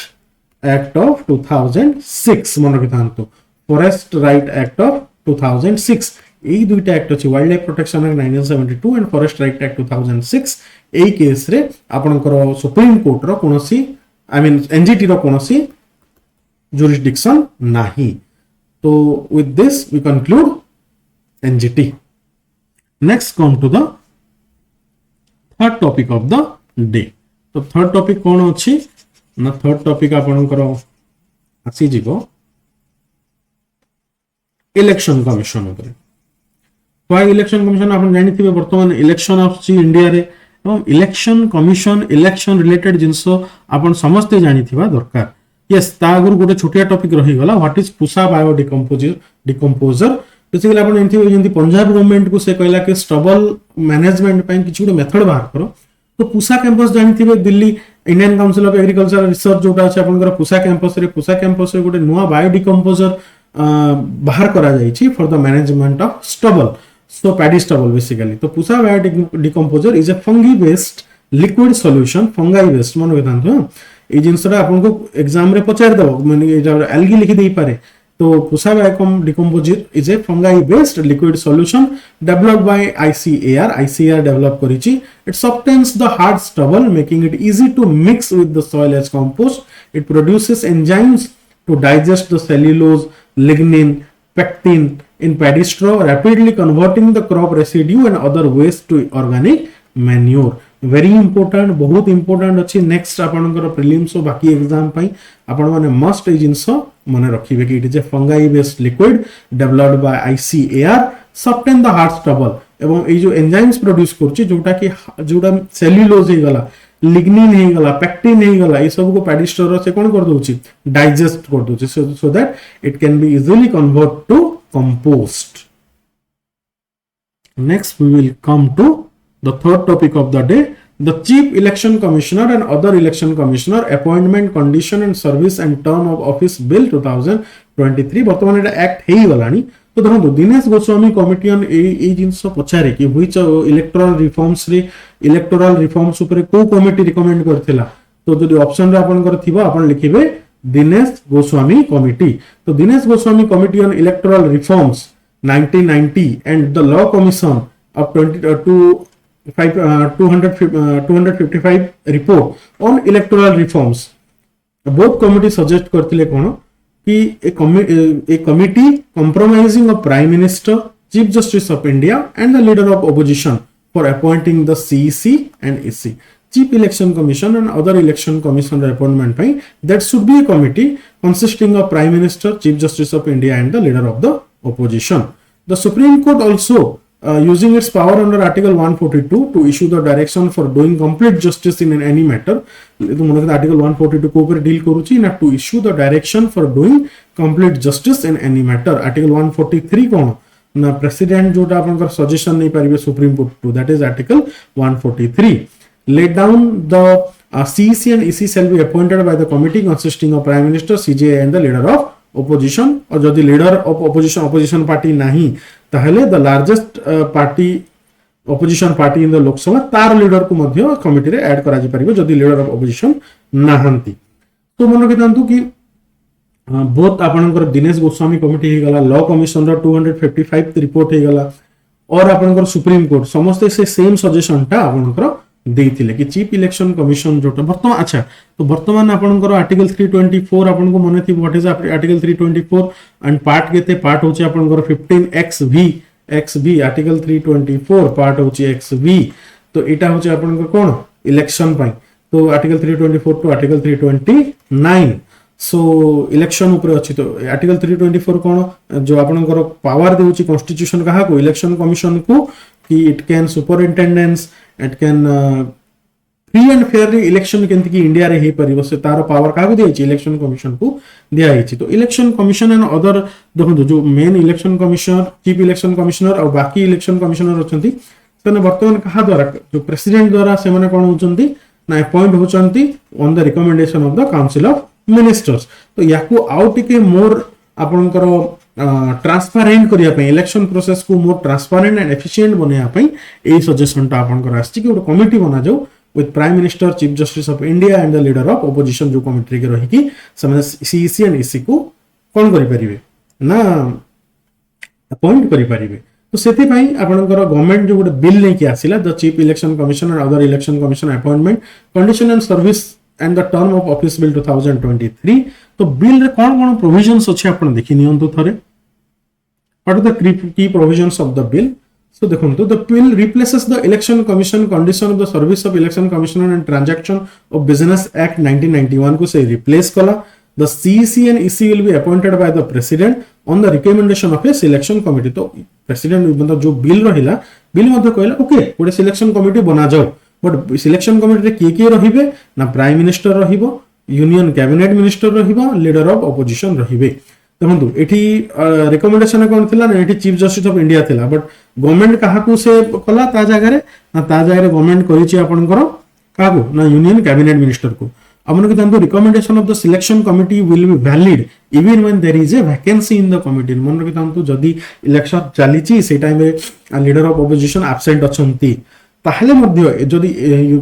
Act of 2006 मन रखिथांतो Forest Right Act of 2006 एई दुईटा एक्ट अछि wild life protection act 1972 and forest right act 2006 AE case रे आपनकर सुप्रीम कोर्ट रो कोनोसी I mean NGT रो कोनोसी jurisdiction नाही. तो with this we conclude NGT. Next come to the third topic of the day. तो third topic कौन अछि ना third topic आपनकर आसी जीवो इलेक्शन कमिशन उपरे. तो इलेक्शन कमिशन आपण जानि थिबे वर्तमान इलेक्शन आछि इंडिया रे एवं इलेक्शन कमिशन इलेक्शन रिलेटेड जिंसो आपण समस्ते जानि थिबा दरकार. यस ता आगुर गोटे छोटिया टॉपिक रही गला what is Pusa bio decomposer basically आपण एंती जेंती पंजाब गवर्नमेंट को से कहला कि स्टबल मैनेजमेंट पई किछु गोटे मेथड बाहर करो. तो पुसा कैंपस जानि थिबे Delhi Indian council of agriculture research जोटा अछि आपनकर पुसा कैंपस रे गोटे नुवा बायो डिकम्पोजर बाहर करा जायछि for the management of stubble so paddy stubble basically. तो Pusa bio decomposer is a fungi based liquid solution fungi based मन बतांतो ए जिंसरा आपन को एग्जाम रे पचार दो माने एल्गी लिखि देई पारे. तो Pusa bio decomposer is a fungi based liquid solution developed by ICAR develop करिछि. It softens the hard stubble making it easy to mix with the soil as compost. It produces enzymes to digest the cellulose lignin pectin in paddy straw rapidly converting the crop residue and other waste to organic manure. Very important बहुत important अछि. Next आपनकर prelims और बाकी exam पई आपण माने must ए जिंसो माने रखिबे कि it is a fungi based liquid developed by ICAR soften the hard stubble एवं ए जो एंजाइम्स प्रोड्यूस करछि जोटा सेल्युलोज हे गला लिग्निन हे गला पेक्टिन हे गला ए सब को पैडी स्टोर से कोन कर दोछि डाइजेस्ट कर दोछि so that it can be easily convert to compost. Next we will come to the third topic of the day, the Chief Election Commissioner and other election commissioner appointment condition and service and term of office bill 2023 वर्तमान एटा act हेई गलानी. तो देखो दिनेश गोस्वामी कमिटियन ए जिंस पचारे कि which electoral reforms ऊपर को committee recommend करथिला. तो जदि option रे आपन कर थिबा आपन लिखिबे दिनेश गोस्वामी कमिटी. तो Dinesh Goswami committee on electoral reforms 1990 and the law commission of 255 report on electoral reforms. both committee suggest करथिले कोन कि a committee compromising of prime minister, chief justice of India and the leader of opposition for appointing the CEC and EC. Chief Election Commission and other election commission appointment ପାଇଁ that should be a committee consisting of Prime Minister, Chief Justice of India and the leader of the opposition. The Supreme Court also using its power under Article 142 to issue the direction for doing complete justice in any matter. Article 142 को ऊपर deal करूची ना to issue the direction for doing complete justice in any matter. Article 143 कौन ना president जोटा आपनकर suggestion नहीं पारिबे Supreme Court to, that is Article 143. Laid down the CEC and EC shall be appointed by the committee consisting of Prime Minister, CJI and the leader of opposition. और जदि leader of opposition party नहीं ताहले the largest party opposition party in the Lok Sabha तार leader को मध्य committee रे add करा जी परिबे जदि leader of opposition नाहंती. तो मन रखिथांतु कि बोथ आपनकर दिनेश गोस्वामी कमिटी हे गला, लॉ कमिशन रो 255 रिपोर्ट हे गला और आपनकर सुप्रीम कोर्ट समस्त से सेम सजेशन टा आपनकर देइथिले कि चीफ इलेक्शन कमिशन जोटा वर्तमान. अच्छा तो वर्तमान आपनकर आर्टिकल 324 आपनको मने थी what is article 324 and part केते पार्ट होचे आपनकर 15 आर्टिकल 324 पार्ट होचे XV. तो एटा होचे आपनकर कोन इलेक्शन पई. तो article 324 to article 329 so election ऊपर अछि. तो आर्टिकल 324 कोन जो आपनकर पावर देउची कॉन्स्टिट्यूशन कहा को इलेक्शन कमिशन को कि it can superintendence it can free and fairly election केंति कि इंडिया रे हे परिबो से तार पावर का दिया छि इलेक्शन कमिशन को दिया छि. तो इलेक्शन कमिशन एंड अदर देखो जो main election commissioner, chief election commissioner और बाकी इलेक्शन कमिशनर अछंती सेने वर्तमान कहा द्वारा जो प्रेसिडेंट द्वारा से माने कोन होचंती ना अपॉइंट होचंती on the recommendation of the council of ministers. तो याकू आउ टिके मोर आपनकर ट्रांसपेरेंट करिया पे इलेक्शन प्रोसेस को मोर ट्रांसपेरेंट एंड एफिशिएंट बनिया पे ए सजेशन टा आपनकर आछि कि कमिटी बना जाऊ with Prime Minister, Chief Justice of India and the leader of opposition जो कमिटी के रही कि समय CEC and EC को कौन करि परिबे ना अपॉइंट करि परिबे. तो सेति पई आपनकर गवर्नमेंट जो गोटे बिल नै कि आसिला the chief election commission and other election commission appointment condition and service and the term of office bill 2023. तो बिल रे कोन प्रोविजंस अछि आपण देखि नियंतु थरे. What are the key provisions of the bill. So देखो the bill replaces the Election Commission condition of the service of Election Commissioner and Transaction of Business Act 1991 को से replace कला. The CEC and EC will be appointed by the President on the recommendation of a selection committee. तो President मतलब जो bill रहिला bill मध्ये कहला okay गोटे सिलेक्शन कमिटी बना जाओ बट सिलेक्शन कमिटी रे किए रहिबे ना प्राइम मिनिस्टर रहिबो, यूनियन कैबिनेट मिनिस्टर रहिबो, लीडर ऑफ ऑपोजिशन रहिबे. देखो एठी रिकमेंडेशन कोन थिला ना एठी चीफ जस्टिस ऑफ इंडिया थिला बट गवर्नमेंट काहा को से कला ता जगह रे ना ता जगह रे गवर्नमेंट करिछि आपनकर काहा को ना यूनियन कैबिनेट मिनिस्टर को. आपन के जानतो recommendation of the selection committee will be valid even when there is a vacancy in the committee. मन के जानतो जदी इलेक्शन चलीछि से टाइम रे लीडर ऑफ ऑपोजिशन एब्सेंट अछंती ताहले मध्य जदी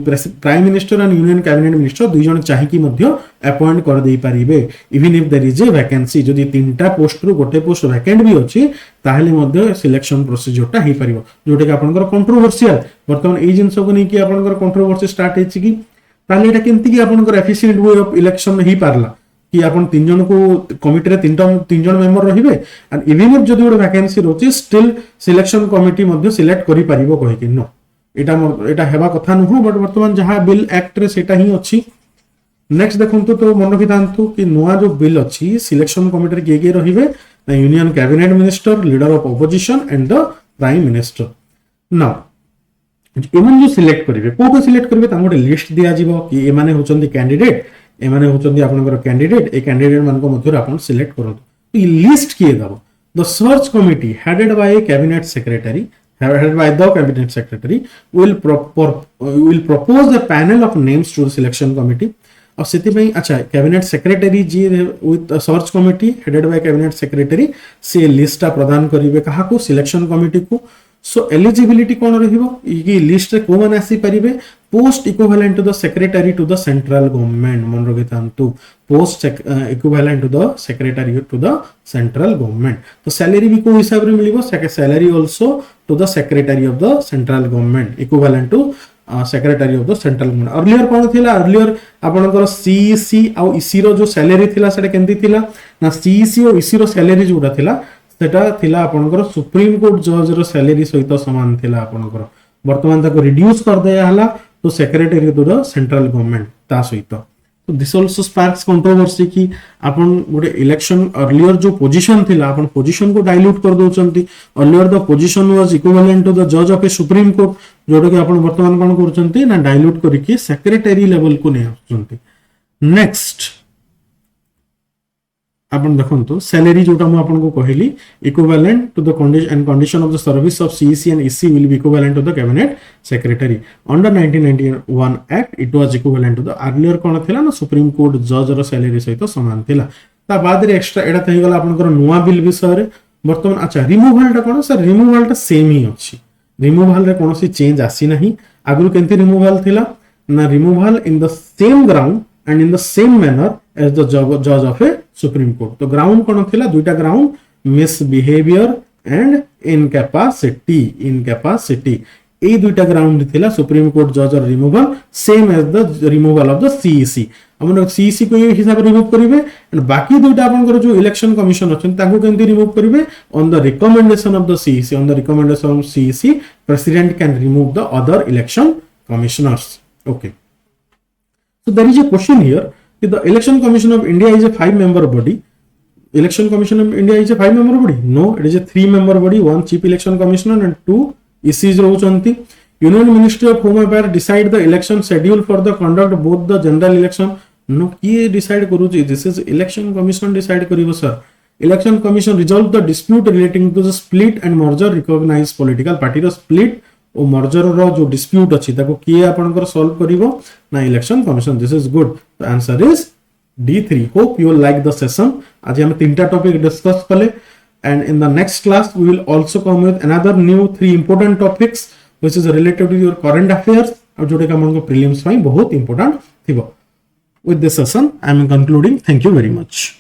prime minister and union cabinet minister दुई जन चाहि कि मध्य अपॉइंट कर देई परिबे even if there is a vacancy. जदी तीनटा पोस्ट रु गोटे पोस्ट वैकेंट भी अछि ताहले मध्य सिलेक्शन प्रोसीजर टा हे परिबो जोटे कि आपनकर कंट्रोवर्शियल वर्तमान ए जिंस को नै कि आपनकर कंट्रोवर्सी स्टार्ट हेछि कि ताहले एटा केंति कि आपनकर एफिशिएंट वे ऑफ इलेक्शन ही पारला कि आपन तीन जन को कमिटी रे तीन जन मेंबर रहिबे एंड इवन इफ जदी गोटे वैकेंसी रहछि स्टिल सिलेक्शन कमिटी मध्य सिलेक्ट करि परिबो कहि कि नो एटा हेबा कथा नुह बट वर्तमान जहां बिल एक्ट रे सेटा ही अछि. नेक्स्ट देखंतु तो मन रखितांतु कि नुआ जो बिल अछि सिलेक्शन कमिटी रे के रहिबे ना union cabinet minister, leader of opposition and the prime minister. Now एमन जो सिलेक्ट करिवे कोटो सिलेक्ट करिवे ता गोटे लिस्ट दिया जिवो कि एमाने होचंदी कैंडिडेट, एमाने होचंदी आपनकर कैंडिडेट, ए कैंडिडेट मान को मधुर आपन सिलेक्ट करंतु. ई लिस्ट किए दबो the search committee headed by a cabinet secretary headed by the cabinet secretary will propose a panel of names to the selection committee. और सेति पई अच्छा cabinet secretary ji with search committee headed by cabinet secretary से list प्रदान करिवे कहा को selection committee को. सो एलिजिबिलिटी कोन रहिबो ई लिस्ट रे को माने आसी परिबे post equivalent to the secretary to the central government. मन रखितांतु post equivalent to the secretary to the central government. तो सैलरी भी को हिसाब रे मिलिबो salary also to the secretary of the central government equivalent to secretary of the central government. Earlier कोन थिला अर्लियर आपनकर सीईसी आ ईसी रो जो सैलरी थिला सेटा केंती थिला ना सीईसी और ईसी रो सैलरी जोडा थिला सेटा थिला आपनकर सुप्रीम कोर्ट जज रो सैलरी सहित समान थिला आपनकर. वर्तमान ताको रिड्यूस कर दिया हला to secretary to the central government ता सहित. So this also sparks controversy कि अपन गोटे इलेक्शन अर्लियर जो पोजीशन थिला अपन पोजीशन को डाइल्यूट कर दोचंती. Earlier the position was equivalent to the जज ऑफ ए सुप्रीम कोर्ट जोटा कि अपन वर्तमान कोन करचंती ना डाइल्यूट करिके सेक्रेटरी लेवल को नै आछंती. नेक्स्ट अपन देखंतो सैलरी जोटा मु आपन को कहली equivalent to the condition and condition of the service of CEC and EC will be equivalent to the cabinet secretary under 1991 act it was equivalent to the earlier कोन थिला ना सुप्रीम कोर्ट जज रो salary सहित समान थिला. ता बाद रे एक्स्ट्रा एडा थई गला आपन को नुवा बिल विषय रे वर्तमान अच्छा रिमूवल टा कोन सर रिमूवल टा सेम ही अछि. रिमूवल रे कोनोसी चेंज आसी नाही. आगु केंति रिमूवल थिला ना removal in the same ground and in the same manner as the judge of a supreme court. तो ground कौन थिला दुईटा ground misbehavior and incapacity ए दुईटा ground थिला supreme court judge removal same as the removal of the CEC. Upon CEC को ये हिसाब remove करिवे एंड बाकी दुईटा अपन जो इलेक्शन कमिशन अछन ताको केंति रिमूव करिवे on the recommendation of the CEC. On the recommendation of CEC president can remove the other election commissioners. Okay. So there is a question here. The Election Commission of India is a 5-member body. Election Commission of India is a 5-member body. No, it is a 3-member body. 1 Chief Election Commissioner and 2 ECs rohuchanti. Union Ministry of Home Affairs decide the election schedule for the conduct both the general election. No, kiye decide karuchi? This is Election Commission decide karibo sir. Election Commission resolve the dispute relating to the split and merger recognized political party ro split ओ merger रो जो dispute अछि ताको किए आपनकर solve करिवो ना election commission. This is good. The answer is D3. Hope you like the session. आज हम तीनटा टॉपिक डिस्कस कले and in the next class we will also come with another new 3 important topics which is related to your current affairs और जोटे का हमको prelims ପାଇଁ बहुत इंपोर्टेंट थिबो. With this session I am concluding. Thank you very much.